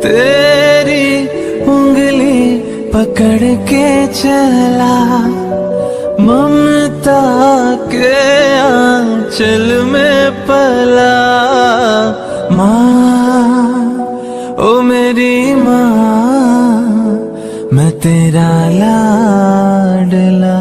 तेरी उंगली पकड़ के चला, ममता के आंचल में पला। माँ ओ मेरी माँ, मैं तेरा लाडला।